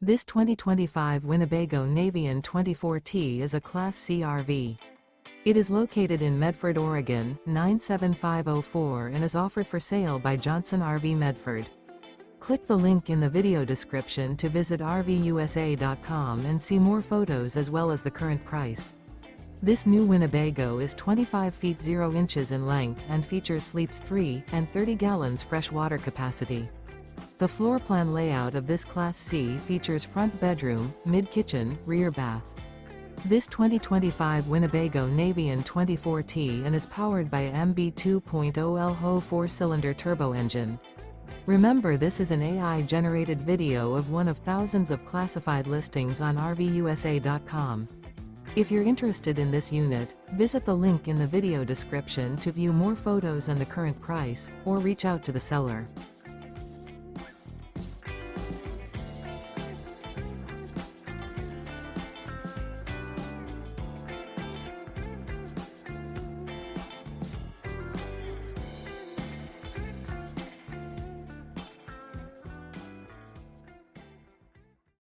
This 2025 Winnebago Navion 24T is a Class C RV. It is located in Medford, Oregon, 97504 and is offered for sale by Johnson RV Medford. Click the link in the video description to visit RVUSA.com and see more photos as well as the current price. This new Winnebago is 25 feet 0 inches in length and features sleeps 3 and 30 gallons fresh water capacity. The floor plan layout of this Class C features front bedroom, mid-kitchen, rear bath. This 2025 Winnebago Navion 24T and is powered by a MB 2.0 LHO 4-cylinder turbo engine. Remember, this is an AI-generated video of one of thousands of classified listings on RVUSA.com. If you're interested in this unit, visit the link in the video description to view more photos and the current price, or reach out to the seller.